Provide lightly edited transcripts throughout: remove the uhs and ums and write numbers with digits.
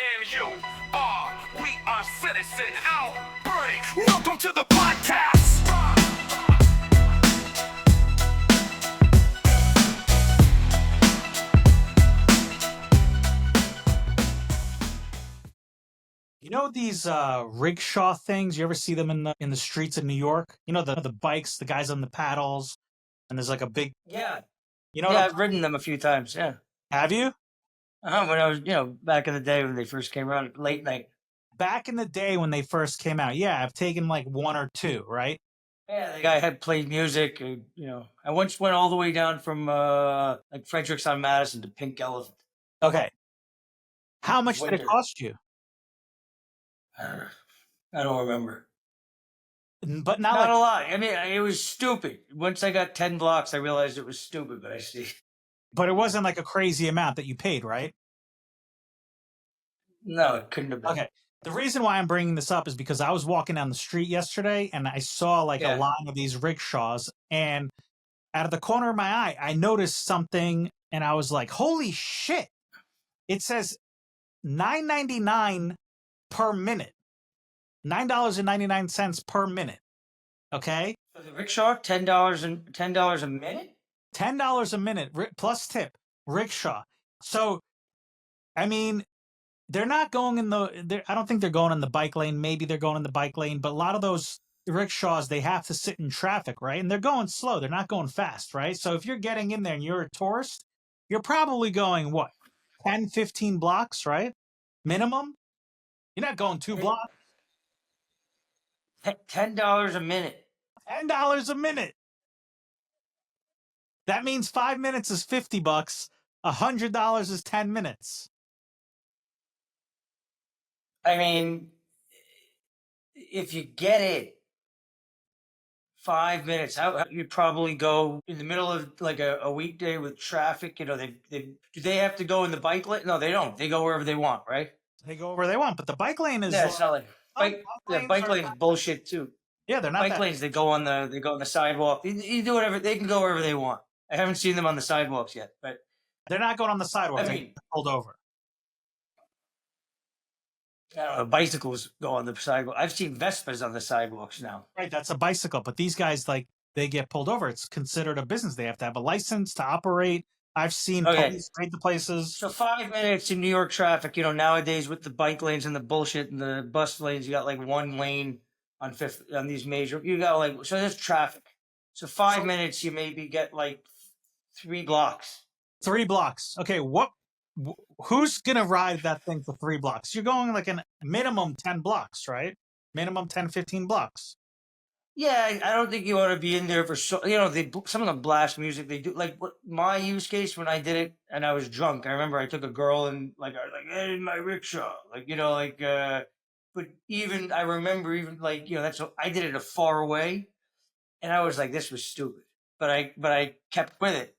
and you are. We are citizen outbreak. Welcome to the podcast. You know these rickshaw things? You ever see them in the streets of New York? You know the bikes, the guys on the paddles, and there's like a big. Yeah, You know what yeah, I'm, I've ridden them a few times. Yeah, have you? when I was, back in the day when they first came around, late night. Back in the day when they first came out, yeah, I've taken like one or two, right? Yeah, the guy had played music. I once went all the way down from like Fredericks on Madison to Pink Elephant. Okay. How much did it Winter. cost you? I don't remember. But not Not like, a lot. I mean, it was stupid. Once I got 10 blocks, I realized it was stupid. But I see. but it wasn't like a crazy amount that you paid, right? No, it couldn't have been. Okay. The reason why I'm bringing this up is because I was walking down the street yesterday and I saw like a line of these rickshaws, and out of the corner of my eye, I noticed something and I was like, holy shit. It says $9.99 per minute. $9.99 per minute. Okay? For the rickshaw, $10 a minute? $10 a minute plus tip. Rickshaw. So, I mean, they're not going in I don't think they're going in the bike lane. Maybe they're going in the bike lane, but a lot of those rickshaws, they have to sit in traffic, right? And they're going slow. They're not going fast, right? So if you're getting in there and you're a tourist, you're probably going, what, 10, 15 blocks, right? Minimum? You're not going 2 blocks. $10 a minute. $10 a minute. That means 5 minutes is $50. $100 is 10 minutes. I mean, if you get it, 5 minutes, you'd probably go in the middle of like a weekday with traffic. Do they have to go in the bike lane? No, they don't. They go wherever they want, right? They go wherever they want, but the bike lane is. Yeah, it's not like bike lane's bullshit too. Yeah, they're not bike lanes. They go on the sidewalk. You do whatever. They can go wherever they want. I haven't seen them on the sidewalks yet, but they're not going on the sidewalk. I They mean, get pulled over. Bicycles go on the sidewalk. I've seen Vespas on the sidewalks now. Right, that's a bicycle, but these guys, like, they get pulled over. It's considered a business. They have to have a license to operate. I've seen police raid the places. So 5 minutes in New York traffic. Nowadays with the bike lanes and the bullshit and the bus lanes, you got like one lane on these major. You got so there's traffic. So 5 minutes, you maybe get like 3 blocks. 3 blocks. Okay, who's gonna ride that thing for 3 blocks? You're going like a minimum 10 blocks, right? Minimum 10, 15 blocks. Yeah, I don't think you want to be in there for some of them blast music. They do like what my use case when I did it and I was drunk. I remember I took a girl and I was like, hey, in my rickshaw, but even I remember I did it a far away, and I was like, this was stupid, but I kept with it.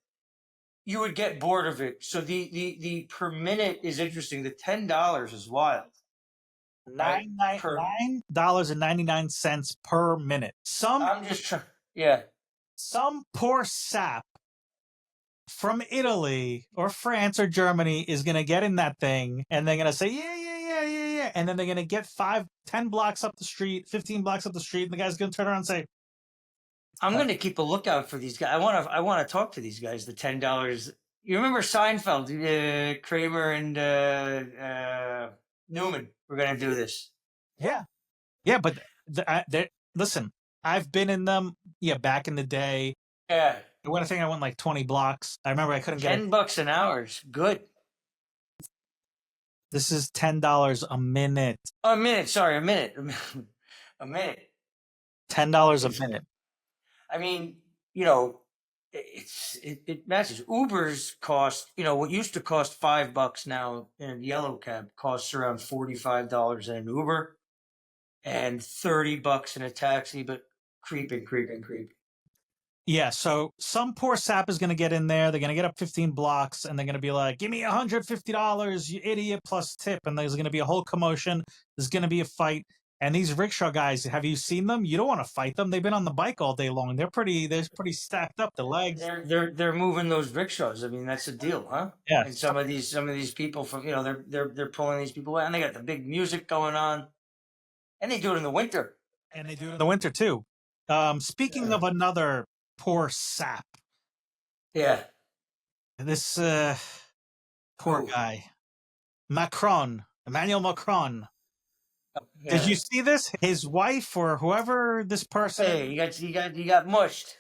You would get bored of it. So the per minute is interesting. The $10 is wild. $9.99 per minute. I'm just trying. Yeah. Some poor sap from Italy or France or Germany is going to get in that thing and they're going to say, yeah. And then they're going to get 10 blocks up the street, 15 blocks up the street. And the guy's going to turn around and say, I'm going to keep a lookout for these guys. I want to talk to these guys. The $10. You remember Seinfeld, Kramer and Newman were going to do this. Yeah, but listen, I've been in them. Yeah, back in the day. Yeah, I went like 20 blocks. I remember I couldn't get $10 an hour is good. This is $10 a minute. A minute, sorry, a minute. A minute. $10 a minute. I mean, it matches. Ubers cost, what used to cost $5 now in a yellow cab costs around $45 in an Uber and $30 in a taxi, but creeping. Yeah, so some poor sap is going to get in there. They're going to get up 15 blocks and they're going to be like, give me $150, you idiot, plus tip. And there's going to be a whole commotion. There's going to be a fight. And these rickshaw guys, have you seen them? You don't want to fight them. They've been on the bike all day long. They're pretty stacked up. The legs. They're moving those rickshaws. I mean, that's the deal, huh? Yeah. And some of these people from they're pulling these people out, and they got the big music going on, and they do it in the winter. And they do it in the winter too. Speaking of another poor sap, Yeah. this poor Who? guy, Emmanuel Macron. Yeah. Did you see this? His wife or whoever this person, Hey, you got mushed.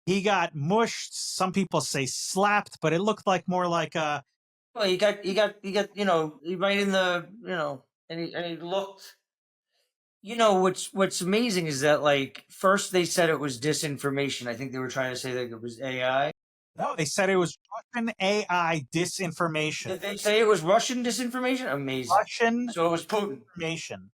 he got mushed. Some people say slapped, but it looked like more like a. Well, you got right in the and he looked. What's amazing is that, like, first they said it was disinformation. I think they were trying to say that it was AI. No, they said it was Russian AI disinformation. Did they say it was Russian disinformation? Amazing. Russian So it was Putin. information.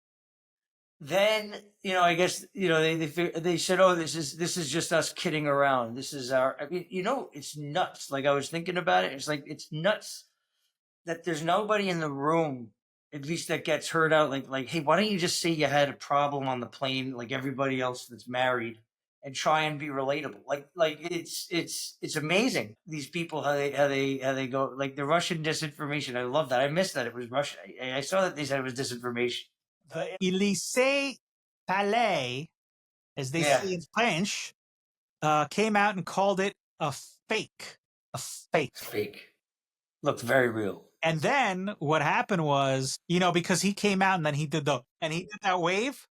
Then I guess they said, oh, this is just us kidding around. This is our. I mean, it's nuts. Like, I was thinking about it. It's like, it's nuts that there's nobody in the room, at least that gets heard out. Like, hey, why don't you just say you had a problem on the plane, like everybody else that's married, and try and be relatable. Like it's amazing. These people, how they go, like the Russian disinformation. I love that. I missed that it was Russian. I saw that they said it was disinformation. The Élysée Palais, as they say in French, came out and called it a fake. A fake. Fake. Looked very real. And then what happened was, because he came out and then he did that wave.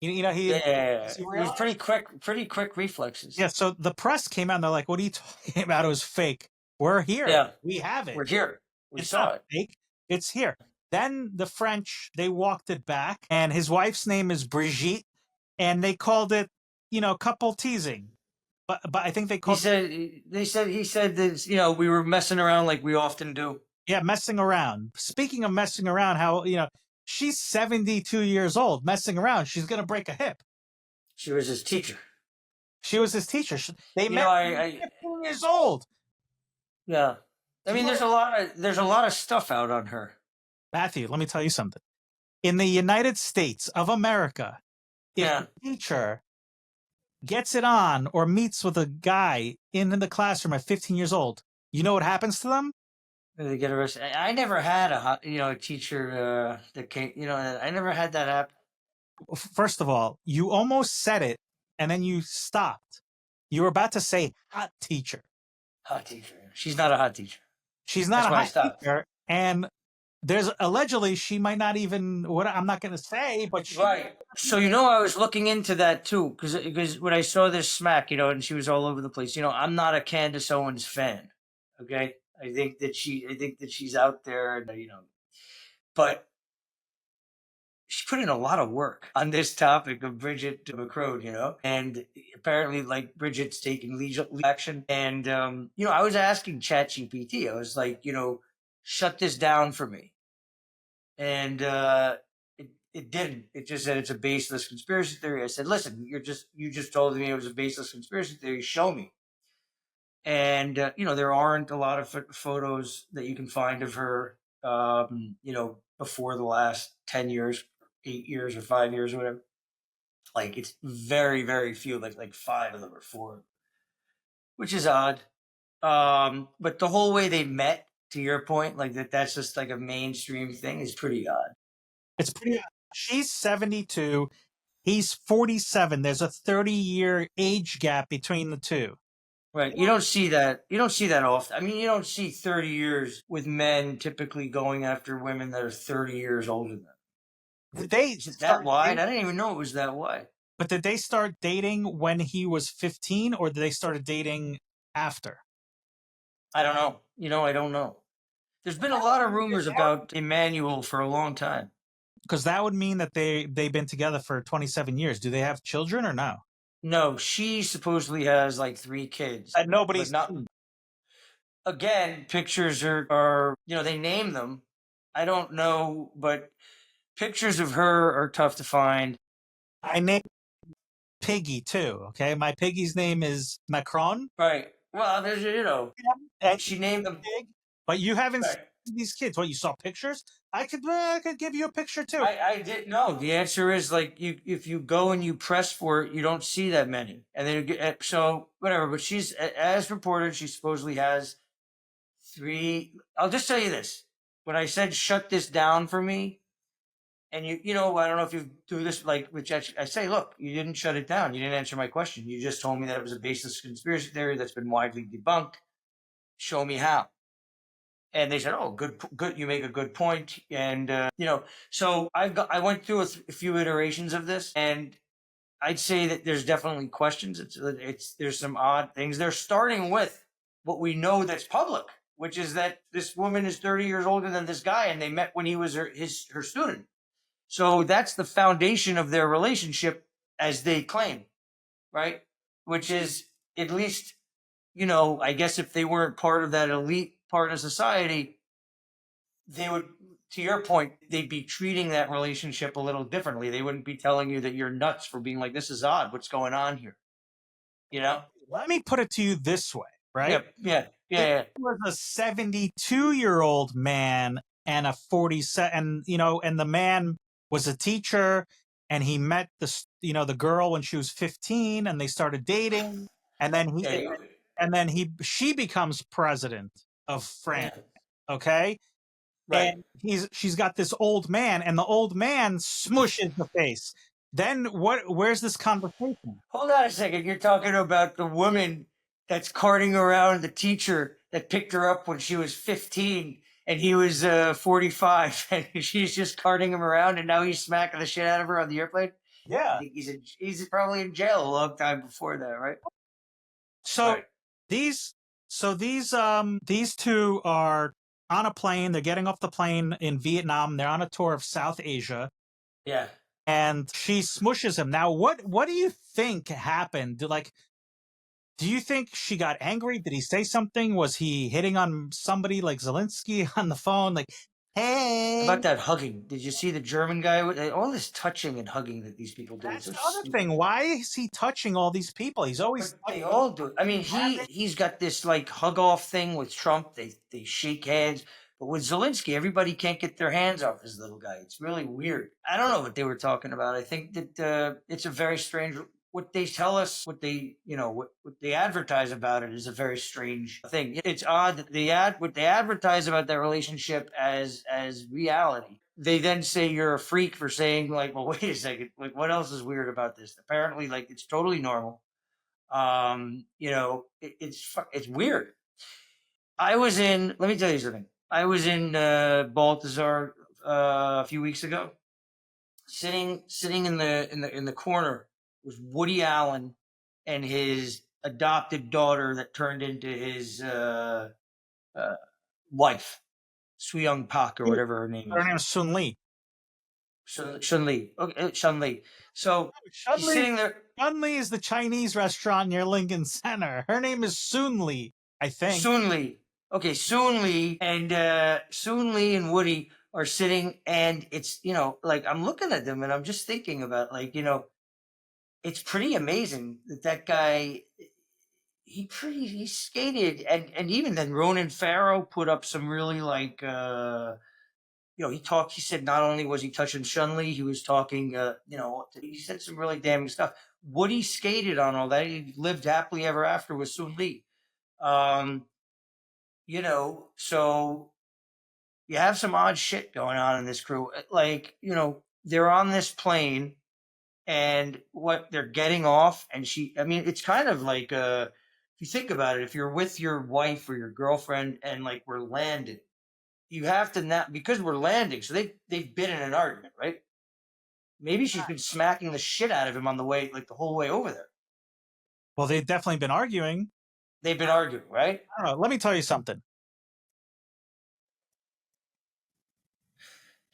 He it was pretty quick reflexes. Yeah, so the press came out and they're like, what are you talking about? It was fake. We're here. Yeah. We have it. We're here. We It's saw not it. fake. It's here. Then the French, they walked it back, and his wife's name is Brigitte, and they called it, couple teasing. But I think they called he said that, we were messing around like we often do. Yeah, messing around. Speaking of messing around, how, she's 72 years old, messing around. She's going to break a hip. She was his teacher. They met 15 years old. Yeah. I mean, there's a lot of stuff out on her. Matthew, let me tell you something. In the United States of America, if a teacher gets it on or meets with a guy in the classroom at 15 years old, you know what happens to them? They get arrested. I never had a teacher that came. I never had that happen. First of all, you almost said it, and then you stopped. You were about to say hot teacher. Hot teacher. She's not a hot teacher. She's not a hot teacher, and there's allegedly she might not even. What I'm not going to say, but right. So I was looking into that too, because when I saw this smack, and she was all over the place. I'm not a Candace Owens fan. Okay. I think that she's out there, and but she put in a lot of work on this topic of Bridget Macron, and apparently, like, Bridget's taking legal action. And I was asking ChatGPT, I was like, shut this down for me, and it didn't. It just said it's a baseless conspiracy theory. I said, listen, you just told me it was a baseless conspiracy theory. Show me. And there aren't a lot of photos that you can find of her before the last 10 years, 8 years, or 5 years, or whatever. Like, it's very, very few, like 5 of them or 4, which is odd. But the whole way they met, to your point, like that's just like a mainstream thing, is pretty odd. It's pretty odd. She's 72, he's 47. There's a 30-year age gap between the two. Right. You don't see that. You don't see that often. I mean, you don't see 30 years with men typically going after women that are 30 years older than them. Is it that wide? I didn't even know it was that wide. But did they start dating when he was 15, or did they start dating after? I don't know. I don't know. There's been a lot of rumors about Emmanuel for a long time. Because that would mean that they've been together for 27 years. Do they have children or no? No, she supposedly has like 3 kids. And nobody's not. Again, pictures are they name them. I don't know, but pictures of her are tough to find. I named Piggy too. Okay, my piggy's name is Macron. Right. Well, there's and she named them. Pig, but you haven't seen these kids? What, you saw pictures? I could give you a picture too. I didn't know. The answer is like if you go and you press for it, you don't see that many, and then so whatever. But she's as reported, she supposedly has 3. I'll just tell you this: when I said shut this down for me, and you know, I don't know if you do this, like, which I say, look, you didn't shut it down. You didn't answer my question. You just told me that it was a baseless conspiracy theory that's been widely debunked. Show me how. And they said, "Oh, good. You make a good point." And you know, so I went through a few iterations of this, and I'd say that there's definitely questions. There's some odd things. They're starting with what we know that's public, which is that this woman is 30 years older than this guy, and they met when he was her student. So that's the foundation of their relationship, as they claim, right? Which is at least, you know, I guess if they weren't part of that elite part of society, they would, to your point, they'd be treating that relationship a little differently. They wouldn't be telling you that you're nuts for being like, this is odd. What's going on here? You know? Let me put it to you this way, right? Yeah. There was a 72-year-old man and a 47, and and the man was a teacher, and he met the girl when she was 15, and they started dating, and then she becomes president of France. Okay. Right. And she's got this old man, and the old man smushes the face. Then where's this conversation? Hold on a second. You're talking about the woman that's carting around the teacher that picked her up when she was 15 and he was 45, and she's just carting him around, and now he's smacking the shit out of her on the airplane. Yeah. I think he's probably in jail a long time before that, right? So Right. these two are on a plane. They're getting off the plane in Vietnam. They're on a tour of South Asia. Yeah. And she smushes him. Now, what do you think happened? Do you think she got angry? Did he say something? Was he hitting on somebody like Zelensky on the phone? Like, hey. About that hugging. Did you see the German guy with all this touching and hugging that these people do? That's the other thing. Why is he touching all these people? He's always They all do it. I mean, he's got this like hug off thing with Trump. They shake hands. But with Zelensky, everybody can't get their hands off this little guy. It's really weird. I don't know what they were talking about. I think that it's a very strange. What they tell us, what they advertise about it is a very strange thing. It's odd that what they advertise about their relationship as reality. They then say you're a freak for saying, like, well, wait a second, like, what else is weird about this? Apparently, like, it's totally normal. It's weird. Let me tell you something. I was in Baltazar a few weeks ago. Sitting in the corner was Woody Allen and his adopted daughter that turned into his wife, Suyong Pak, or whatever her name is. Her name is Sun Li. Shun Li. Okay, Shun Li. So she's sitting there. Shun Li is the Chinese restaurant near Lincoln Center. Her name is Sun Li, I think. Sun Li. Okay, Sun Li and Woody are sitting, and it's, like, I'm looking at them and I'm just thinking about, like, it's pretty amazing that guy, he skated, and even then Ronan Farrow put up some really, like, he said not only was he touching Shun-Li, he was talking, he said some really damning stuff. Woody skated on all that. He lived happily ever after with Sun-Li. So you have some odd shit going on in this crew. Like, they're on this plane, and what they're getting off, and it's kind of like, if you think about it, if you're with your wife or your girlfriend and, like, we're landing, you have to not, because we're landing, so they've been in an argument, right? Maybe she's been smacking the shit out of him on the way, like, the whole way over there. Well, they've definitely been arguing. They've been arguing, right? I don't know. Let me tell you something.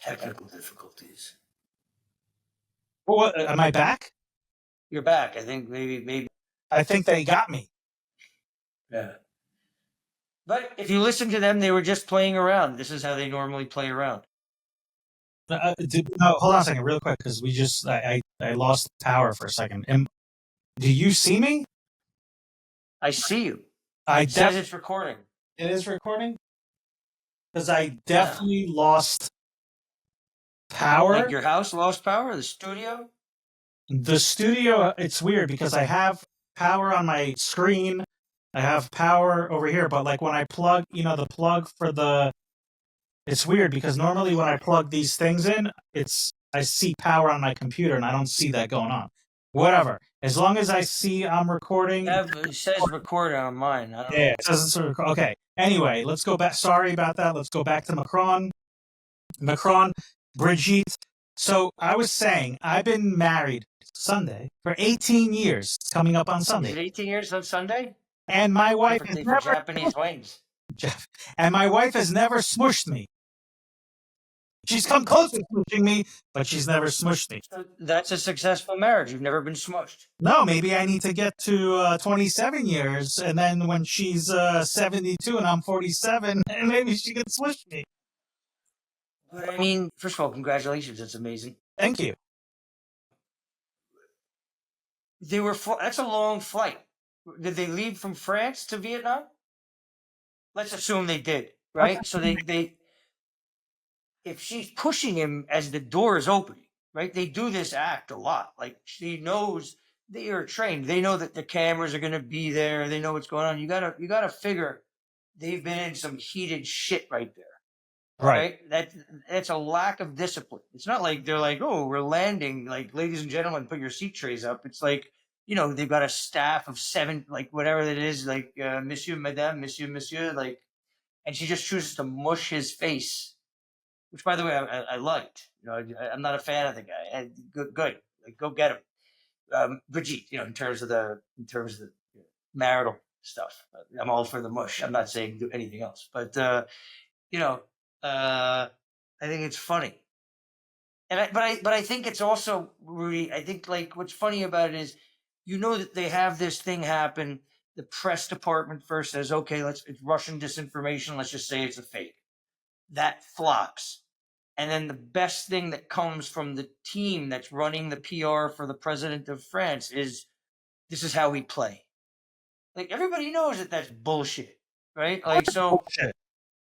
Technical difficulties. Well, am I back? You're back. I think maybe. I think they got me. Yeah. But if you listen to them, they were just playing around. This is how they normally play around. No, hold on a second, real quick, because I lost power for a second. Do you see me? I see you. It says it's recording. It is recording? because I definitely lost power. Like your house lost power, the studio? The studio, it's weird because I have power on my screen. I have power over here, but like when I plug, the plug for it's weird because normally when I plug these things in, I see power on my computer and I don't see that going on. Whatever. As long as I see I'm recording. It says record on mine. I don't know. It says it's okay. Anyway, let's go back. Sorry about that. Let's go back to Macron. Brigitte. So I was saying, I've been married Sunday for 18 years. It's coming up on Sunday. Is it 18 years on Sunday? And my wife has for Japanese wings. And my wife has never smushed me. She's come close to smushing me, but she's never smushed me. So that's a successful marriage. You've never been smushed. No, maybe I need to get to 27 years, and then when she's 72 and I'm 47, and maybe she can smush me. But I mean, first of all, congratulations. That's amazing. Thank you. That's a long flight. Did they leave from France to Vietnam? Let's assume they did, right? So they if she's pushing him as the door is opening, right? They do this act a lot. Like she knows they are trained. They know that the cameras are going to be there. They know what's going on. You gotta figure they've been in some heated shit right there. Right. That's a lack of discipline. It's not like they're like, oh, we're landing. Like, ladies and gentlemen, put your seat trays up. It's like, they've got a staff of 7, like whatever it is, like Monsieur, Madame, Monsieur, like, and she just chooses to mush his face. Which, by the way, I liked. I'm not a fan of the guy. Good. Like, go get him. Brigitte, in terms of the marital stuff, I'm all for the mush. I'm not saying do anything else, but I think it's funny, but I think it's also, Rudy. I think like what's funny about it is, that they have this thing happen. The press department first says, okay, it's Russian disinformation. Let's just say it's a fake. That flops. And then the best thing that comes from the team that's running the PR for the president of France is, this is how we play. Like, everybody knows that that's bullshit, right? Like, so,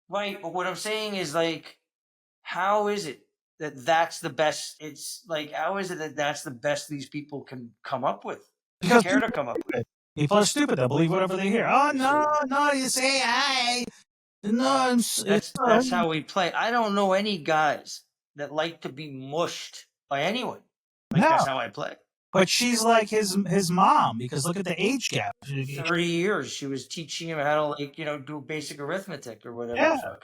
right. But what I'm saying is, like, how is it that that's the best? It's like, how is it that that's the best these people can come up with? Because care to come up with. People are stupid. They'll believe whatever they hear. Oh, no, you say hi. No, that's how we play. I don't know any guys that like to be mushed by anyone. Like, that's how I play. But she's like his mom, because look at the age gap. 30 years she was teaching him how to do basic arithmetic or whatever. Yeah.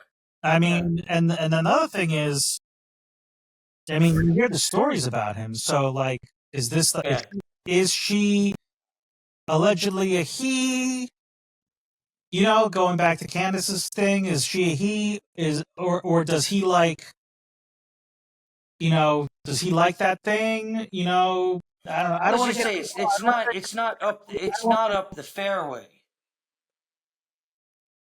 I mean, and another thing is, I mean, you hear the stories about him. So like, is this is she allegedly a he? Going back to Candace's thing, is she a he? Or does he like? Does he like that thing? I don't know. I don't want to say it's not up the fairway.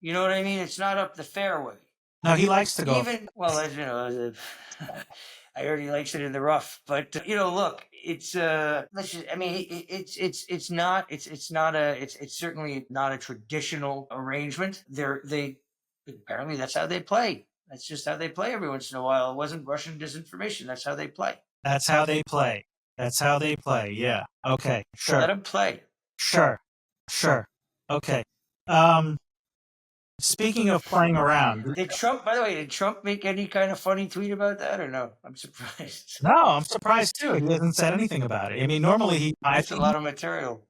You know what I mean? It's not up the fairway. No, he likes to go. I heard he likes it in the rough, but look, it's certainly not a traditional arrangement. They apparently that's how they play. That's just how they play every once in a while. It wasn't Russian disinformation. That's how they play. That's how they play. That's how they play. Yeah. Okay. Sure. Let them play. Sure. Okay. Speaking of playing around, did Trump make any kind of funny tweet about that or no? I'm surprised. No, I'm surprised too. He hasn't said anything about it. I mean, normally that's a lot of material.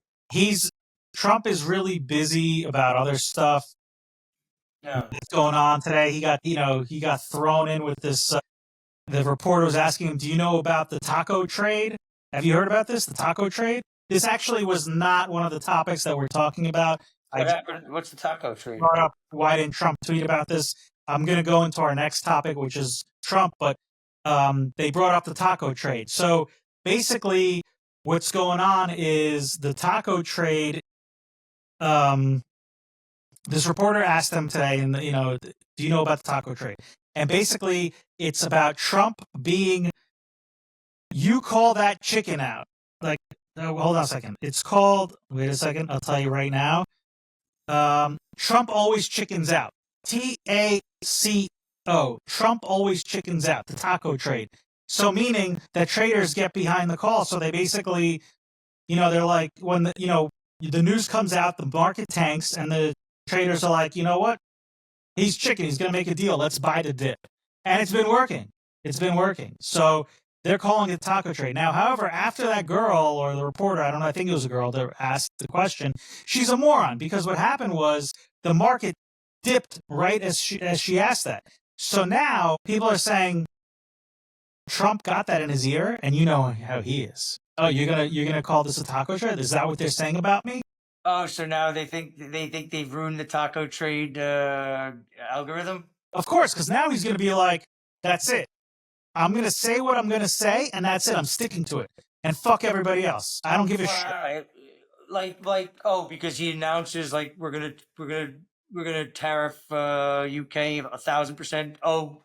Trump is really busy about other stuff. Yeah. What's going on today? He got thrown in with this. The reporter was asking him, "Do you know about the taco trade? Have you heard about this? The taco trade? This actually was not one of the topics that we're talking about." What's the taco trade? Brought up, why didn't Trump tweet about this? I'm going to go into our next topic, which is Trump, but they brought up the taco trade. So basically, what's going on is the taco trade. This reporter asked them today, and do you know about the taco trade? And basically, it's about Trump being. You call that chicken out? Like, hold on a second. It's called. Wait a second. I'll tell you right now. Trump always chickens out. TACO. oh, Trump always chickens out, the taco trade. So meaning that traders get behind the call. So they basically, they're like, when the news comes out, the market tanks, and the traders are like, you know what? He's chicken. He's going to make a deal. Let's buy the dip. And it's been working. It's been working. So they're calling it taco trade. Now, however, after that girl or the reporter, I don't know, I think it was a girl that asked the question, she's a moron because what happened was the market dipped right as she asked that. So now people are saying Trump got that in his ear, and you know how he is. Oh, you're gonna call this a taco trade? Is that what they're saying about me? Oh, so now they think they've ruined the taco trade algorithm? Of course, because now he's gonna be like, that's it. I'm gonna say what I'm gonna say, and that's it. I'm sticking to it, and fuck everybody else. I don't give a shit. Right. Like because he announces like we're gonna tariff UK 1,000%.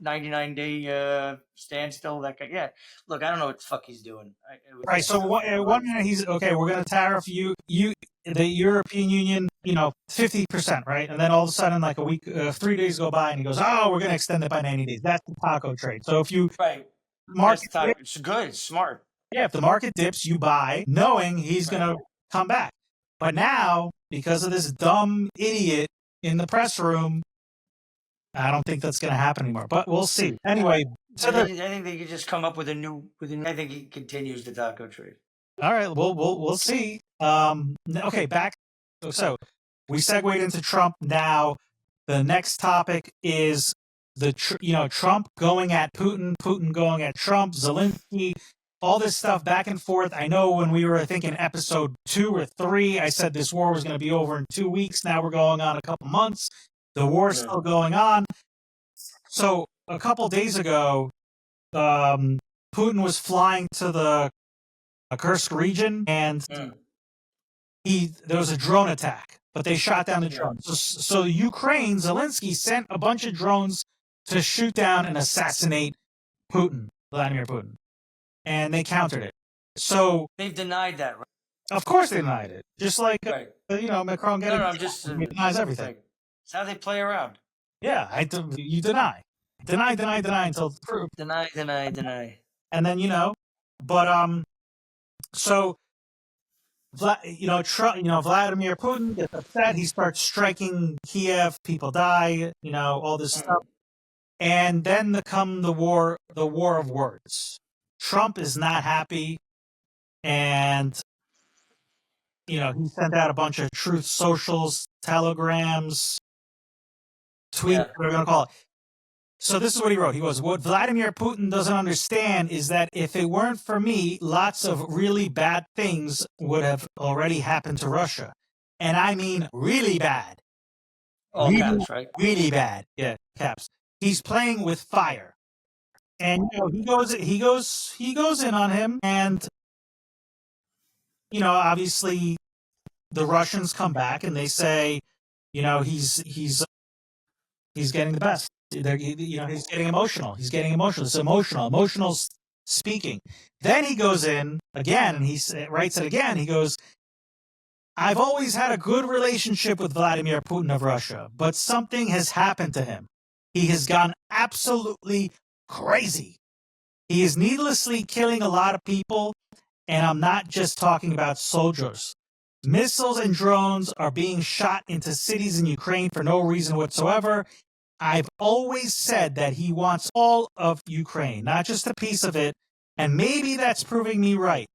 99-day standstill. That guy. Yeah. Look, I don't know what the fuck he's doing. Right. So one minute he's okay. We're gonna tariff the European Union, 50%, right? And then all of a sudden, like a week, 3 days go by, and he goes, "Oh, we're gonna extend it by 90 days." That's the taco trade. So if you market, it's good, it's smart. Yeah, if the market dips, you buy, knowing he's gonna come back. But now, because of this dumb idiot in the press room, I don't think that's gonna happen anymore. But we'll see. Anyway, I think they could just come up with a new. I think he continues the taco trade. All right, we'll see. Okay, back. So we segued into Trump. Now the next topic is Trump going at Putin, Putin going at Trump, Zelensky, all this stuff back and forth. I know when we were, I think, in episode 2 or 3, I said this war was going to be over in 2 weeks. Now we're going on a couple months. The war's still going on. So a couple days ago, Putin was flying to the Kursk region, and there was a drone attack, but they shot down the drone. So Ukraine, Zelensky sent a bunch of drones to shoot down and assassinate Vladimir Putin, and they countered it. So they've denied that, right? Of course they denied it. Just like Macron getting he denies everything. It's how they play around. Yeah, you deny until it's proved. Deny. And then but so Vladimir Putin gets upset. He starts striking Kiev. People die. All this stuff. And then come the war of words. Trump is not happy, and he sent out a bunch of truth socials, telegrams, tweets, whatever you want to call it. So this is what he wrote. He goes, "What Vladimir Putin doesn't understand is that if it weren't for me, lots of really bad things would have already happened to Russia. And I mean really bad. All caps, right? Really bad. Yeah, caps. He's playing with fire." And he goes in on him, and obviously the Russians come back and they say, he's getting the best. He's getting emotional. It's emotional speaking. Then he goes in again and he writes it again. He goes, "I've always had a good relationship with Vladimir Putin of Russia, but something has happened to him. He has gone absolutely crazy. He is needlessly killing a lot of people, and I'm not just talking about soldiers. Missiles and drones are being shot into cities in Ukraine for no reason whatsoever. I've always said that he wants all of Ukraine, not just a piece of it, and maybe that's proving me right.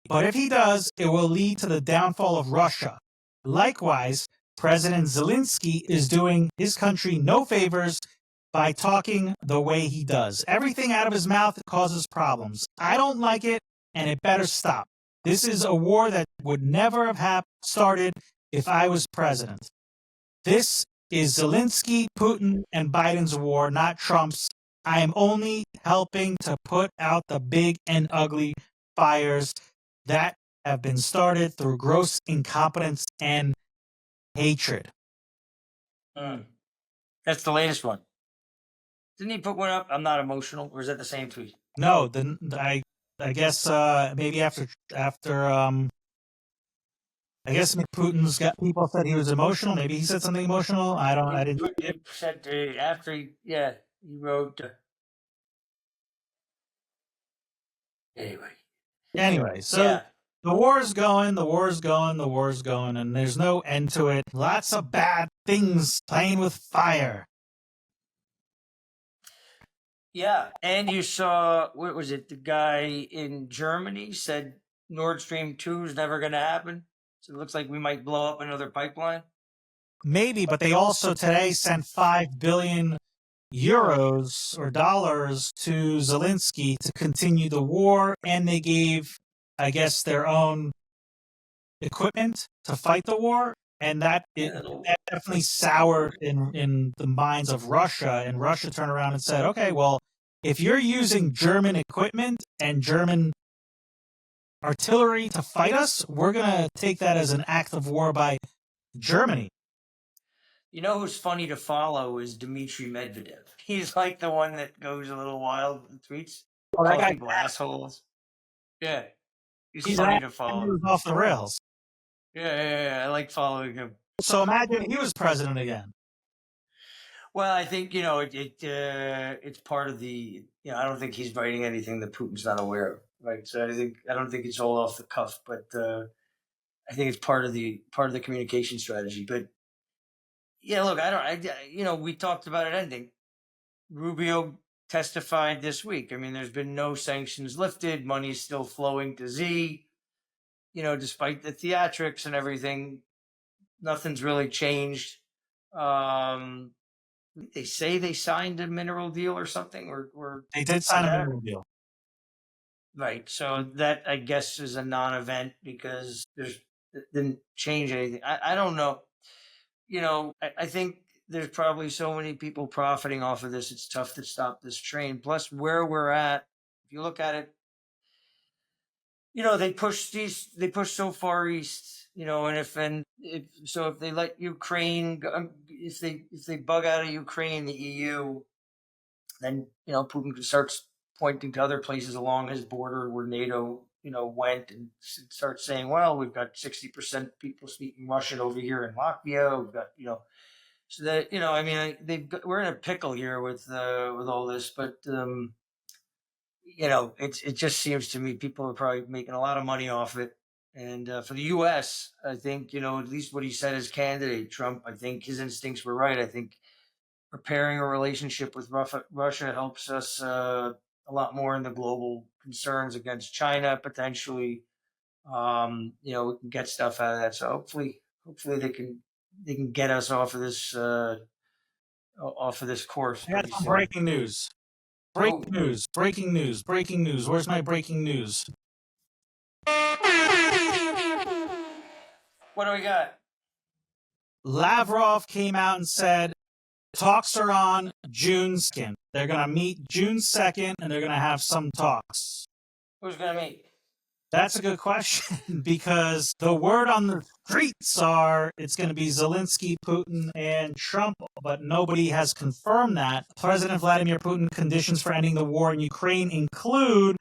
But if he does, it will lead to the downfall of Russia. Likewise, President Zelensky is doing his country no favors by talking the way he does. Everything out of his mouth causes problems. I don't like it, and it better stop. This is a war that would never have started if I was president. This is Zelensky, Putin, and Biden's war, not Trump's. I am only helping to put out the big and ugly fires that have been started through gross incompetence and hatred." That's the latest one. Didn't he put one up? I'm not emotional, or is that the same tweet? No, I guess maybe after I guess Putin's got people said he was emotional. Maybe he said something emotional. I didn't. It said after he, He wrote. Anyway, so Yeah. the war's going, and there's no end to it. Lots of bad things playing with fire. Yeah, and you saw, what was it? The guy in Germany said Nord Stream 2 is never going to happen. So it looks like we might blow up another pipeline. Maybe, but they also today sent 5 billion euros or dollars to Zelensky to continue the war, and they gave, I guess, their own equipment to fight the war, and that definitely soured in the minds of Russia, and Russia turned around and said, okay, well, if you're using German equipment and German artillery to fight us, we're going to take that as an act of war by Germany. You know who's funny to follow is Dmitry Medvedev. He's like the one that goes a little wild with tweets. Oh, that Calls guy- people assholes. Yeah. He's funny an- to follow. He was off the rails. Yeah. I like following him. So imagine he was president again. Well, I think, it's part of the, I don't think he's writing anything that Putin's not aware of, right? So I don't think it's all off the cuff, but I think it's part of the communication strategy. But yeah, look, we talked about it ending. Rubio testified this week. I mean, there's been no sanctions lifted. Money's still flowing to Z. Despite the theatrics and everything, nothing's really changed. They say they signed a mineral deal or something, or They did sign a mineral deal. Right. So that, I guess, is a non-event because it didn't change anything. I don't know. I think there's probably so many people profiting off of this. It's tough to stop this train. Plus, where we're at, if you look at it, they push so far east, and if they let Ukraine, if they bug out of Ukraine, the EU, then, Putin starts pointing to other places along his border where NATO, went, and starts saying, well, we've got 60% people speaking Russian over here in Latvia. We've got, so that, we're in a pickle here with all this, but, it just seems to me people are probably making a lot of money off it. And for the U.S., I think, at least what he said as candidate, Trump, I think his instincts were right. I think repairing a relationship with Russia helps us a lot more in the global concerns against China, potentially. We can get stuff out of that. So hopefully they can get us off of this course. I got some breaking news. Breaking news. Where's my breaking news? What do we got? Lavrov came out and said talks are on June 2nd. They're going to meet June 2nd, and they're going to have some talks. Who's going to meet? That's a good question because the word on the streets are it's going to be Zelensky, Putin, and Trump, but nobody has confirmed that. President Vladimir Putin conditions for ending the war in Ukraine include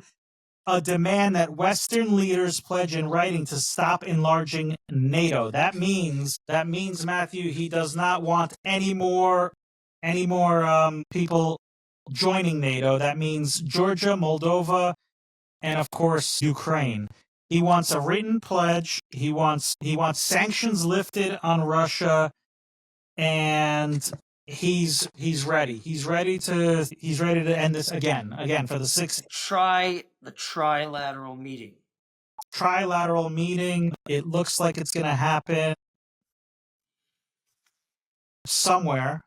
a demand that Western leaders pledge in writing to stop enlarging NATO. That means, Matthew, he does not want any more people joining NATO. That means Georgia, Moldova, and of course Ukraine. He wants a written pledge. He wants sanctions lifted on Russia, and he's ready. He's ready to end this again for the sixth. The trilateral meeting. Trilateral meeting. It looks like it's going to happen somewhere.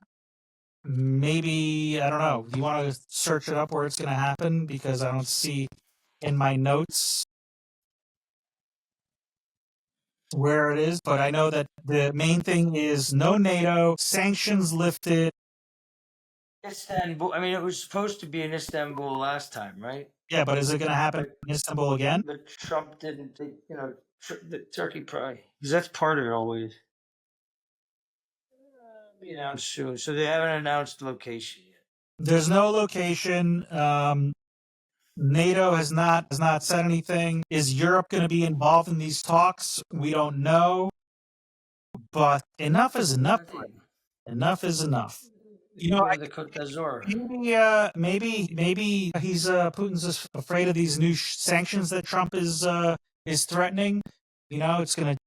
Maybe, I don't know. Do you want to search it up where it's going to happen? Because I don't see in my notes where it is, but I know that the main thing is no NATO, sanctions lifted. Istanbul. I mean, it was supposed to be in Istanbul last time, right? Yeah, but is it going to happen in Istanbul again? But Trump didn't, the Turkey probably, because that's part of it always. Be announced soon. So they haven't announced the location yet. There's no location. NATO has not said anything. Is Europe going to be involved in these talks? We don't know. But enough is enough. Enough is enough. You know, Go to the Côte d'Azur. maybe he's Putin's just afraid of these new sanctions that Trump is threatening. You know, it's gonna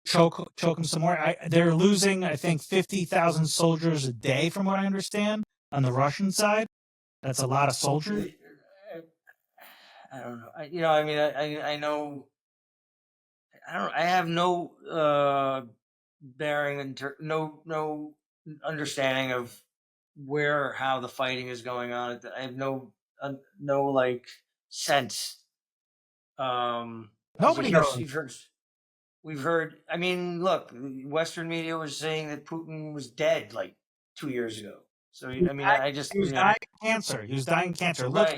choke them some more. They're losing, I think, 50,000 soldiers a day, from what I understand, on the Russian side. That's a lot of soldiers. I don't know. I mean, I know. I have no bearing and no understanding of where or how the fighting is going on. I have no like sense. Nobody knows. We've heard. I mean, look, Western media was saying that Putin was dead like 2 years ago. So I mean, I just He was dying of cancer. He was dying of cancer. Look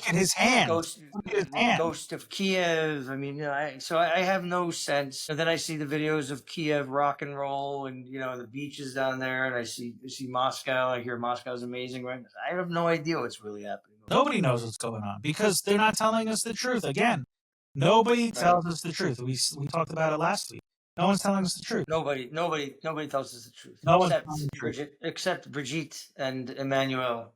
at his hand. Ghost, Look at his hand. Ghost of Kiev. I mean, I have no sense. And then I see the videos of Kiev rock and roll, and the beaches down there, and I see Moscow. I hear Moscow's amazing, right? I have no idea what's really happening. Nobody knows what's going on because they're not telling us the truth. Again, nobody tells us the truth. We talked about it last week. No one's telling us the truth. Nobody tells us the truth. No except Brigitte, except Brigitte and Emmanuel.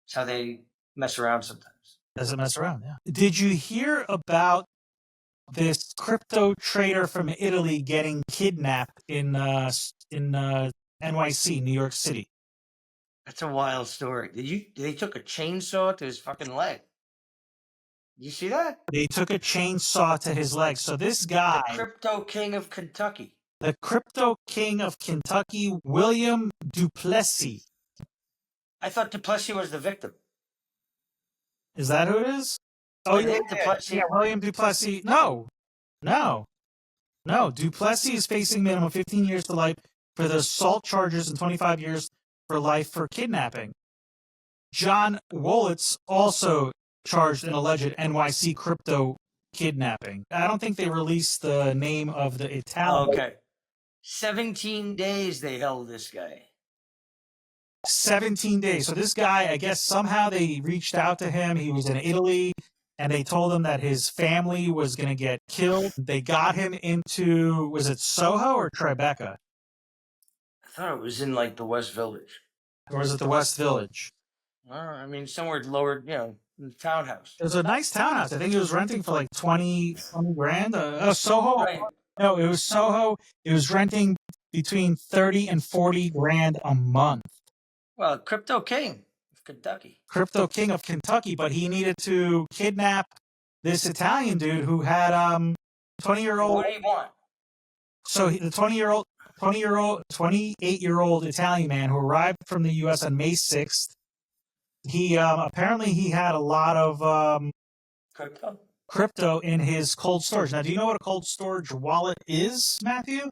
That's how they mess around sometimes. Does it mess around? Yeah. Did you hear about this crypto trader from Italy getting kidnapped in NYC, New York City? That's a wild story. They took a chainsaw to his fucking leg. You see that? They took a chainsaw to his leg. So this guy, the crypto king of Kentucky, William Duplessis. I thought Duplessis was the victim. Is that who it is? Oh yeah, Duplessis. Yeah, William Duplessis. No. Duplessis is facing minimum 15 years to life for the assault charges and 25 years for life for kidnapping. John Wolitz also charged in alleged NYC crypto kidnapping. I don't think they released the name of the Italian. Okay. 17 days they held this guy. 17 days. So this guy, I guess somehow they reached out to him. He was in Italy, and they told him that his family was going to get killed. They got him into, was it Soho or Tribeca? I thought it was in like the West Village. Or was it the West Village? I mean, somewhere lower, townhouse. It was a nice townhouse. I think he was renting for like 20 grand. Soho. Right. No, it was Soho. It was renting between 30 and 40 grand a month. Well, crypto king of Kentucky. Crypto king of Kentucky, but he needed to kidnap this Italian dude who had 20-year-old. What do you want? So the 28-year-old Italian man who arrived from the U.S. on May 6th. He apparently he had a lot of crypto in his cold storage. Now, do you know what a cold storage wallet is, Matthew?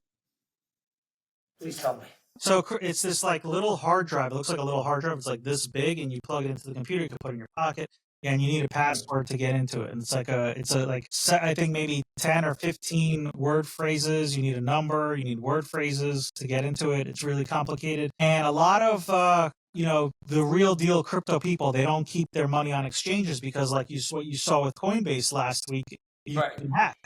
Please tell me. So it's this like little hard drive. It looks like a little hard drive. It's like this big, and you plug it into the computer. You can put it in your pocket, and you need a password to get into it. And it's I think maybe 10 or 15 word phrases. You need a number. You need word phrases to get into it. It's really complicated. And a lot of the real deal crypto people, they don't keep their money on exchanges because, like what you saw with Coinbase last week, you can hack.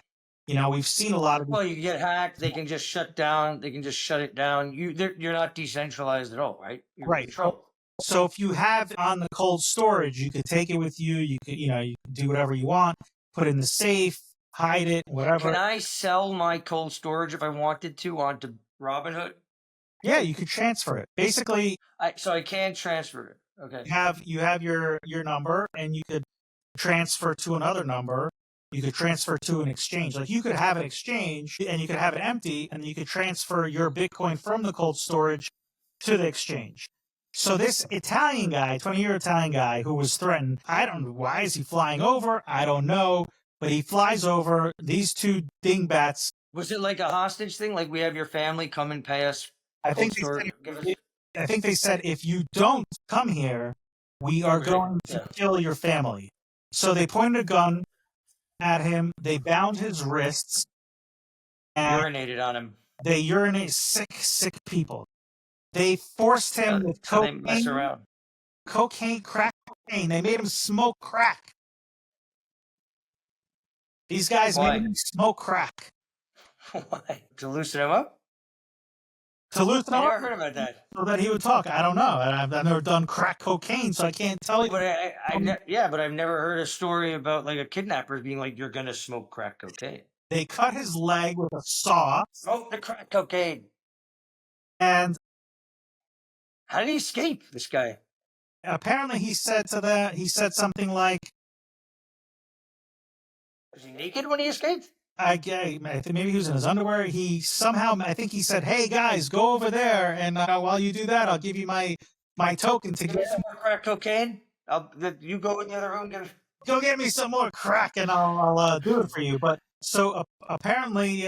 We've seen a lot of. Well, you get hacked. They can just shut down. They can just shut it down. You're not decentralized at all, right? You're right. controlled. So if you have on the cold storage, you could take it with you. You could, you could do whatever you want. Put it in the safe, hide it, whatever. Can I sell my cold storage if I wanted to onto Robinhood? Yeah, you could transfer it. Basically, so I can transfer it. Okay. You have your number, and you could transfer to another number. You could transfer to an exchange. Like you could have an exchange, and you could have it empty, and you could transfer your Bitcoin from the cold storage to the exchange. So this Italian guy, 20-year Italian guy who was threatened, I don't know, why is he flying over? I don't know, but he flies over. These two dingbats. Was it like a hostage thing? Like we have your family come and pay us? I think they said if you don't come here, we are going to kill your family. So they pointed a gun at him. They bound his wrists. And urinated on him. They urinate sick people. They forced him with cocaine. They mess around. Crack cocaine. They made him smoke crack. These guys made him smoke crack. Why? To loosen him up? to loosen I him never up heard about that. so that he would talk. I don't know. I've never done crack cocaine, so I can't tell you. But but I've never heard a story about like a kidnapper being like, "You're gonna smoke crack cocaine." They cut his leg with a saw, Smoke the crack cocaine. and How did he escape? This guy. apparently he said something like, Was he naked when he escaped? I think maybe he was in his underwear. He somehow, I think he said, "Hey guys, go over there, and while you do that, I'll give you my token to Give me some more crack cocaine. You go in the other room. go get me some more crack, and I'll do it for you." But so apparently,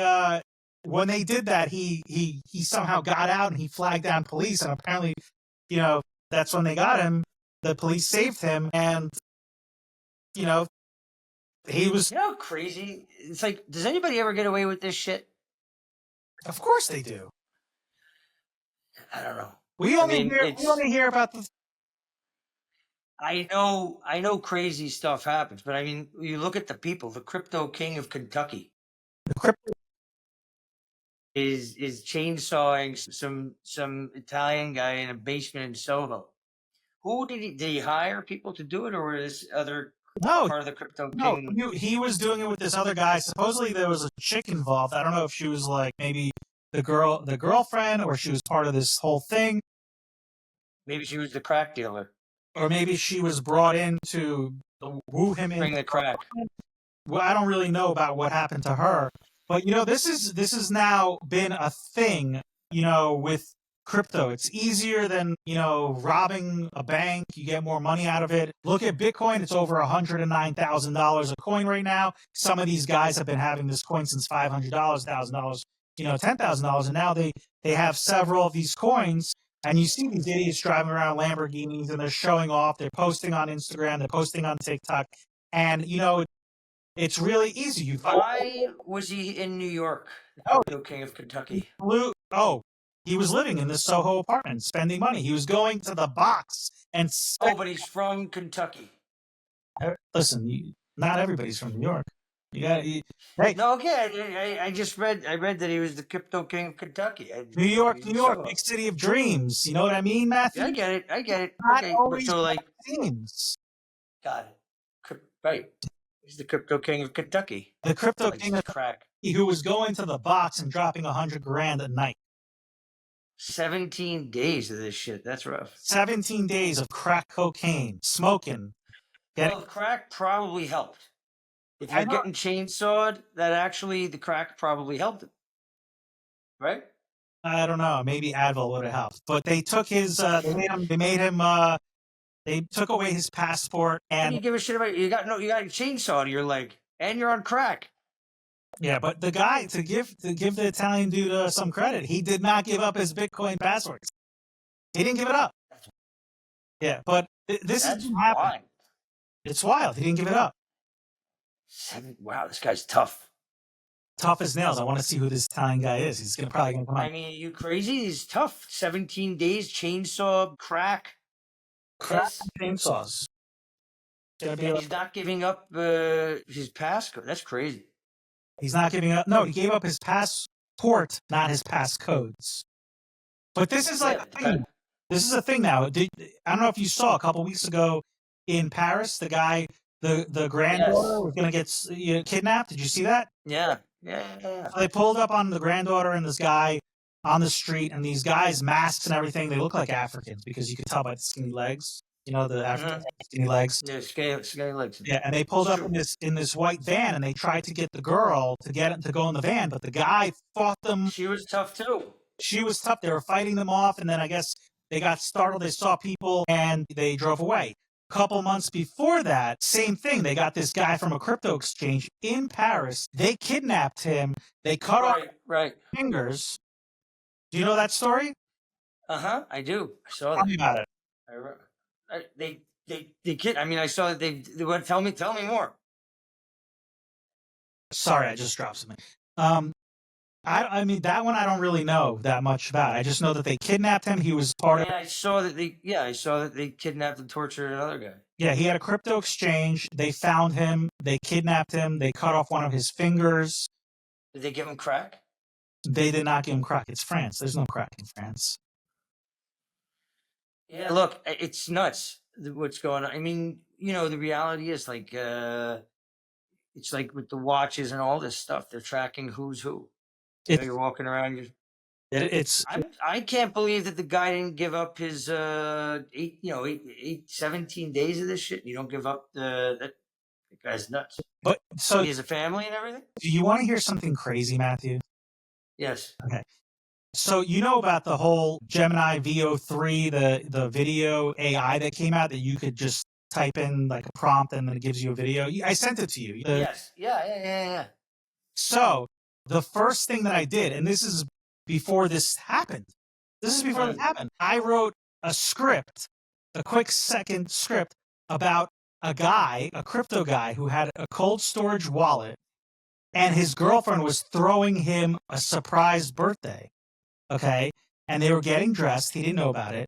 when they did that, he somehow got out and he flagged down police, and apparently, that's when they got him. The police saved him, and he was. You know how crazy? It's like, does anybody ever get away with this shit? Of course they do. I don't know. We only hear about the. I know crazy stuff happens, but I mean, you look at the people. The crypto king of Kentucky is chainsawing some Italian guy in a basement in Soho. Who did he hire people to do it, or was this other part of the crypto king? No, he was doing it with this other guy. Supposedly there was a chick involved. I don't know if she was like maybe the girlfriend, or she was part of this whole thing. Maybe she was the crack dealer, or maybe she was brought in to woo him bring the crack. Well, I don't really know about what happened to her, but this has now been a thing. With crypto, it's easier than robbing a bank. You get more money out of it. Look at Bitcoin; it's over $109,000 a coin right now. Some of these guys have been having this coin since $500, $1,000, $10,000, and now they have several of these coins. And you see these idiots driving around Lamborghinis, and they're showing off. They're posting on Instagram. They're posting on TikTok, and it's really easy. Why was he in New York? The crypto king of Kentucky. He was living in this Soho apartment, spending money. He was going to the box and. But he's from Kentucky. Listen, not everybody's from New York. Hey. No, okay. I just read. I read that he was the crypto king of Kentucky. New York, big city of dreams. You know what I mean, Matthew? Yeah, I get it. Not Okay, always so like, dreams. got it. Right. He's the crypto king of Kentucky. The crypto king of crack. Who was going to the box and dropping $100,000 a night. 17 days of this shit. That's rough. 17 days of crack cocaine, smoking. Well, crack probably helped. If you're getting chainsawed, the crack probably helped him. Right? I don't know. Maybe Advil would have helped. But they took his, they took away his passport, and you give a shit about you got a chainsaw to your leg, and you're on crack. Yeah, but the guy, to give the Italian dude some credit, he did not give up his Bitcoin passwords. He didn't give it up. Yeah, but this is happening. It's wild. He didn't give it up. Wow, this guy's tough. Tough as nails. I want to see who this Italian guy is. He's probably going to come out. I mean, are you crazy? He's tough. 17 days, chainsaw, crack. Chainsaws. He's not giving up his passcode. That's crazy. He's not giving up. No, he gave up his passport, not his passcodes. But this is like a thing. This is a thing now. I don't know if you saw a couple weeks ago in Paris, the guy, the granddaughter was going to get kidnapped. Did you see that? Yeah. So they pulled up on the granddaughter and this guy on the street, and these guys, masks and everything, they look like Africans because you could tell by the skinny legs. The African skinny legs. Yeah, skinny legs. Yeah, and they pulled up in this white van, and they tried to get the girl to go in the van, but the guy fought them. She was tough too. She was tough. They were fighting them off, and then I guess they got startled. They saw people, and they drove away. A couple months before that, same thing. They got this guy from a crypto exchange in Paris. They kidnapped him. They cut off his fingers. Do you know that story? I do. I saw that. Tell me about it. I saw that they went. Tell me more. Sorry, I just dropped something. I mean, that one I don't really know that much about. I just know that they kidnapped him. He was part of. I saw that they kidnapped and tortured another guy. Yeah, he had a crypto exchange. They found him. They kidnapped him. They cut off one of his fingers. Did they give him crack? they did not give him crack. It's France. There's no crack in France. Yeah, look, it's nuts what's going on. I mean, the reality is like, it's like with the watches and all this stuff, they're tracking who's who. It's You're walking around. it's I can't believe that the guy didn't give up his 17 days of this shit. You don't give up the guy's nuts. but so He has a family and everything. do you want to hear something crazy, Matthew? Yes. Okay. So you know about the whole Gemini VO3, the video AI that came out that you could just type in like a prompt and then it gives you a video. I sent it to you. Yes. Yeah. So the first thing that I did, and this is before this happened. I wrote a script, a quick second script about a crypto guy who had a cold storage wallet, and his girlfriend was throwing him a surprise birthday. Okay. And they were getting dressed. He didn't know about it.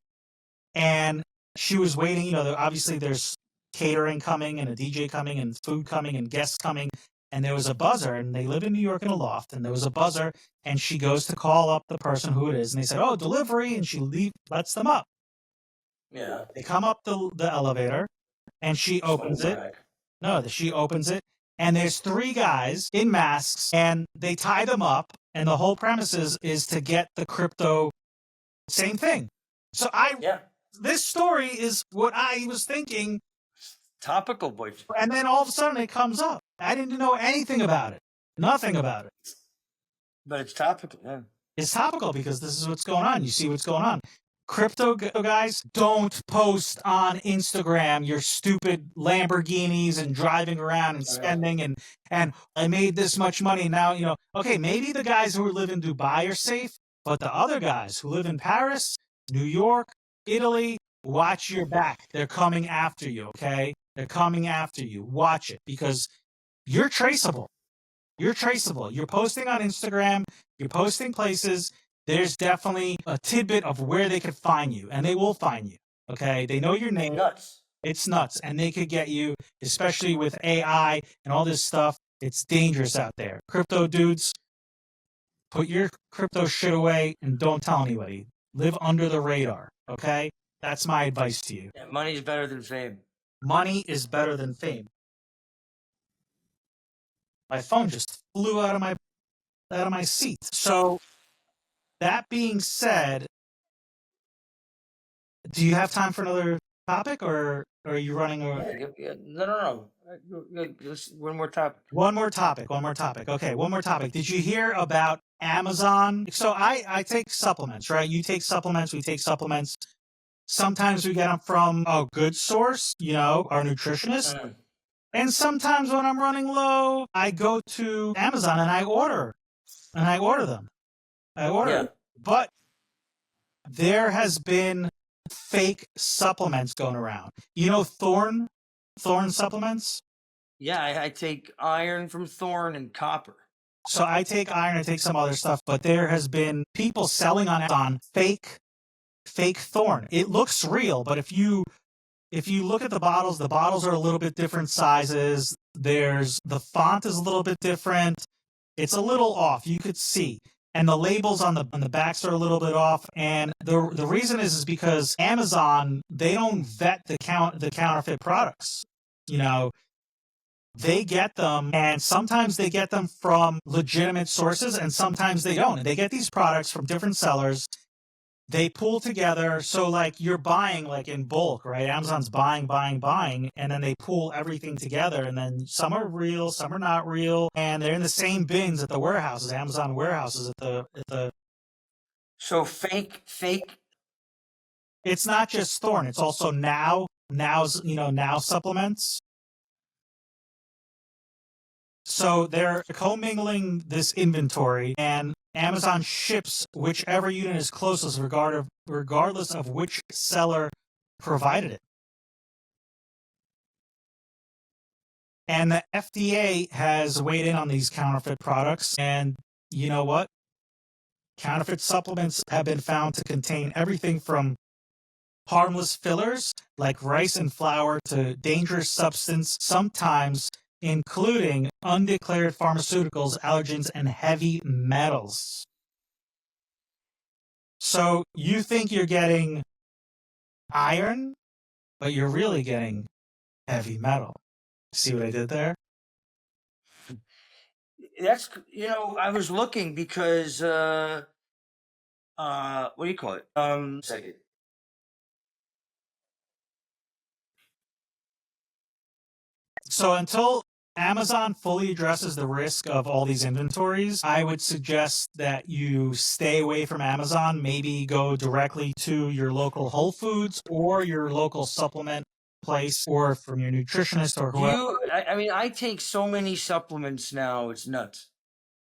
And she was waiting. Obviously there's catering coming and a DJ coming and food coming and guests coming. And there was a buzzer, and they live in New York in a loft, and there was a buzzer, and she goes to call up the person who it is, and they said, "Oh, delivery," and she lets them up. Yeah. They come up the elevator, and she opens it. No, she opens it, and there's 3 guys in masks, and they tie them up, and the whole premise is to get the crypto. Same thing. So this story is what I was thinking. Topical, boy. And then all of a sudden it comes up. I didn't know anything about it. Nothing about it. But it's topical, yeah. It's topical because this is what's going on. You see what's going on. Crypto guys, don't post on Instagram your stupid Lamborghinis and driving around and spending and I made this much money. Now, okay, maybe the guys who live in Dubai are safe, but the other guys who live in Paris, New York, Italy, watch your back. They're coming after you, okay? They're coming after you. Watch it because you're traceable. You're traceable. You're posting on Instagram. You're posting places. There's definitely a tidbit of where they could find you, and they will find you, okay? They know your name. It's nuts, and they could get you, especially with AI and all this stuff. It's dangerous out there. Crypto dudes, put your crypto shit away and don't tell anybody. Live under the radar, okay? That's my advice to you. Yeah, money's better than fame. Money is better than fame. My phone just flew out of my seat. So that being said, do you have time for another topic, or are you running over? Yeah. No. One more topic. One more topic. Okay, one more topic. Did you hear about Amazon? So I take supplements, right? You take supplements, we take supplements. Sometimes we get them from a good source, our nutritionist. And sometimes when I'm running low, I go to Amazon and I order them. Them. But there has been fake supplements going around. Thorn supplements? Yeah, I take iron from Thorn and copper. So I take iron, I take some other stuff, but there has been people selling on Amazon fake Thorn. It looks real, but if you look at the bottles are a little bit different sizes. The font is a little bit different. It's a little off. You could see. And the labels on the backs are a little bit off. And the reason is because Amazon, they don't vet the counterfeit products. They get them, and sometimes they get them from legitimate sources, and sometimes they don't. And they get these products from different sellers. They pull together. So like you're buying like in bulk, right? Amazon's buying, and then they pull everything together, and then some are real, some are not real, and they're in the same bins at the warehouses, Amazon warehouses at the. So fake. It's not just Thorn. It's also Now supplements. So they're commingling this inventory, and Amazon ships whichever unit is closest, regardless of which seller provided it. And the FDA has weighed in on these counterfeit products, and you know what? Counterfeit supplements have been found to contain everything from harmless fillers like rice and flour to dangerous substance, sometimes including undeclared pharmaceuticals, allergens, and heavy metals. So you think you're getting iron, but you're really getting heavy metal. See what I did there? That's I was looking because what do you call it? Second. So until Amazon fully addresses the risk of all these inventories, I would suggest that you stay away from Amazon. Maybe go directly to your local Whole Foods or your local supplement place, or from your nutritionist or whoever. I mean, I take so many supplements now; it's nuts.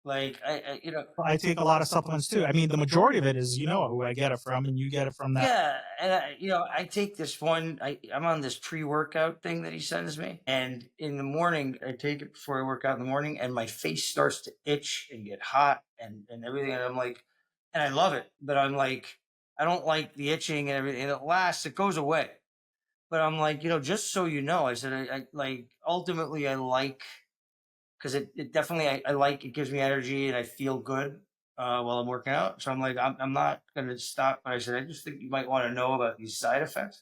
Like I take a lot of supplements too. I mean, the majority of it is who I get it from, and you get it from that. Yeah, and I take this one. I'm on this pre-workout thing that he sends me, and in the morning I take it before I work out in the morning, and my face starts to itch and get hot and everything, and I'm like, and I love it, but I'm like, I don't like the itching and everything. And it lasts, it goes away, but I'm like, just so you know, I said, I like ultimately I like because it definitely I like it gives me energy and I feel good while I'm working out. So I'm like, I'm not going to stop. But I said, I just think you might want to know about these side effects.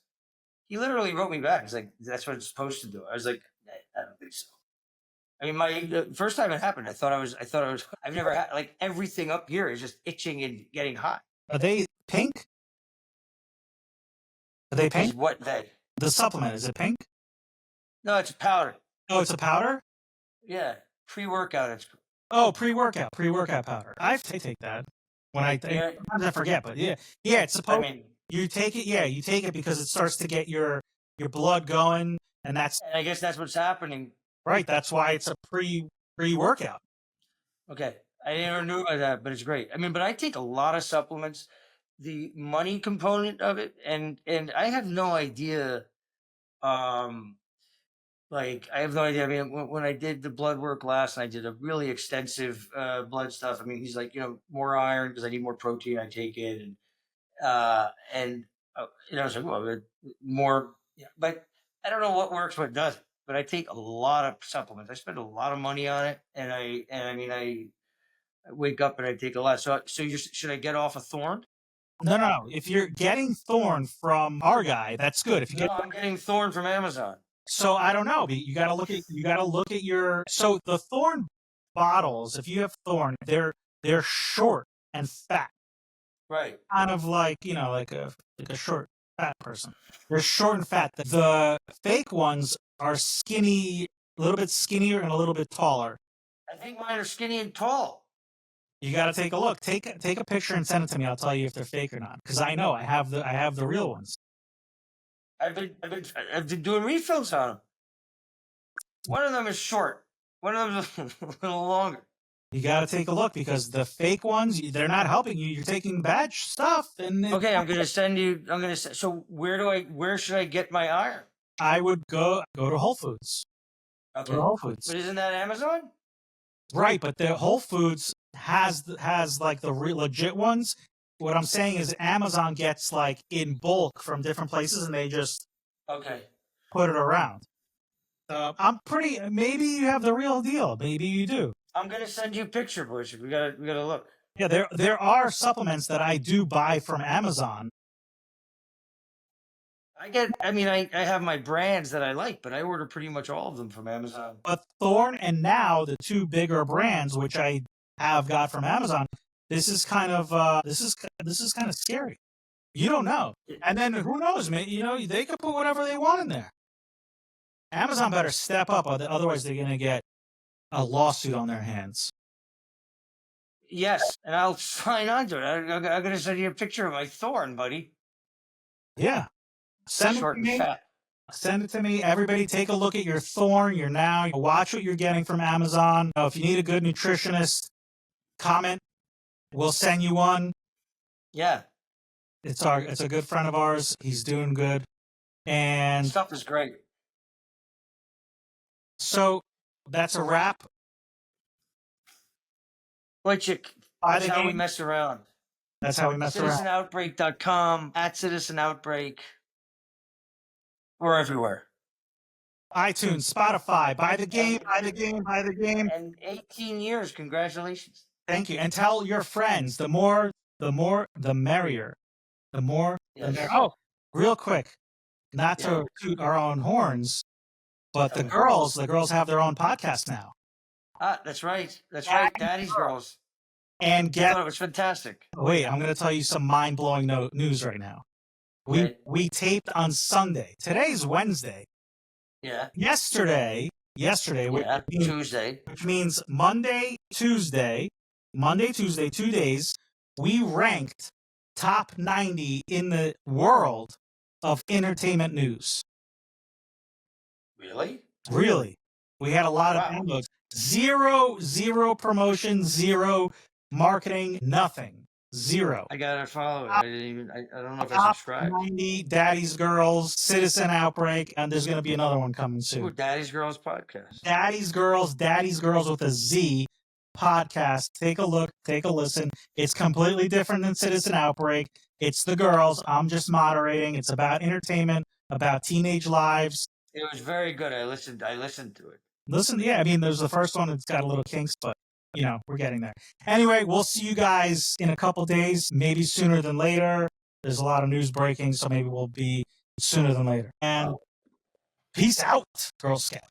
He literally wrote me back. He's like, that's what it's supposed to do. I was like, I don't think so. I mean, the first time it happened, I thought I was, I've never had, like, everything up here is just itching and getting hot. Are they pink? Are they Is pink? what they? The supplement, is it pink? No, it's a powder. Oh, it's a powder? Yeah. Pre-workout. It's Pre-workout powder. I take that when sometimes I forget, but yeah, it's I supposed. mean, You take it, you take it because it starts to get your blood going, and that's and I guess that's what's happening. right. That's why it's a pre-workout. Okay. I never knew about that, but it's great. I mean, but I take a lot of supplements. The money component of it, and I have no idea. Like I have no idea. I mean, when I did the blood work last, and I did a really extensive blood stuff. I mean, he's like, more iron because I need more protein. I take it, and I was like, well, more. Yeah, but I don't know what works, what doesn't. But I take a lot of supplements. I spend a lot of money on it, and I mean, I wake up and I take a lot. So should I get off a Thorn? No. If you're getting Thorn from our guy, that's good. If you No, I'm getting Thorn from Amazon. So I don't know. You got to look at your. So the Thorn bottles, if you have Thorn, they're short and fat, Right. kind of like like a short fat person. They're short and fat. The fake ones are skinny, a little bit skinnier and a little bit taller. I think mine are skinny and tall. You got to take a look. Take a picture and send it to me. I'll tell you if they're fake or not, because I know I have the real ones. I've been doing refills on them. One of them is short. One of them is a little longer. You got to take a look because the fake ones, they're not helping you. You're taking bad stuff. And okay, I'm gonna send you. So where should I get my iron? I would go to Whole Foods. Okay. Go to Whole Foods. But isn't that Amazon? Right, but the Whole Foods has like the real legit ones. What I'm saying is Amazon gets like in bulk from different places, and they just put it around. Maybe you have the real deal. Maybe you do. I'm gonna send you a picture, Bush. We gotta look. Yeah, there are supplements that I do buy from Amazon. I have my brands that I like, but I order pretty much all of them from Amazon. But Thorn and now the two bigger brands, which I have got from Amazon, this is kind of kind of scary. You don't know, and then who knows, man? They could put whatever they want in there. Amazon better step up, otherwise they're gonna get a lawsuit on their hands. Yes, and I'll sign on to it. I'm gonna send you a picture of my Thorn, buddy. Yeah. Send it to me. Everybody take a look at your Thorn. Watch what you're getting from Amazon. If you need a good nutritionist, comment. We'll send you one. Yeah. It's a good friend of ours. He's doing good. And stuff is great. So that's a wrap. That's how we mess around. That's how we mess around. CitizenOutbreak.com, @CitizenOutbreak. We're everywhere. iTunes, Spotify, buy the game. And 18 years, congratulations. Thank you. And tell your friends. The more the more, the merrier. The more, the Yes. merrier. Oh, real quick, not to toot our own horns, but the girls have their own podcast now. Ah, that's right. That's right. Daddy's Girls. And I get, thought it was fantastic. wait, I'm going to tell you some mind-blowing news right now. Right. We taped on Sunday. Today's Wednesday. Yeah. Yesterday, Yeah. Tuesday. which means Monday, Tuesday, 2 days, we ranked top 90 in the world of entertainment news. Really? Really. We had a lot of Wow. downloads. Zero promotion, zero marketing, nothing. Zero. I gotta follow it. I didn't even. I don't know if I Top subscribed. 90, Daddy's Girls, Citizen Outbreak, and there's going to be another one coming Ooh, soon. Daddy's Girls podcast. Daddy's Girls with a Z podcast. Take a look, take a listen. It's completely different than Citizen Outbreak. It's the girls. I'm just moderating. It's about entertainment, about teenage lives. It was very good. I listened to it. Listen, yeah, I mean, there's the first one. It's got a little kinks, but, you know, we're getting there. Anyway, we'll see you guys in a couple days, maybe sooner than later. There's a lot of news breaking, so maybe we'll be sooner than later. And peace out, Girl Scout.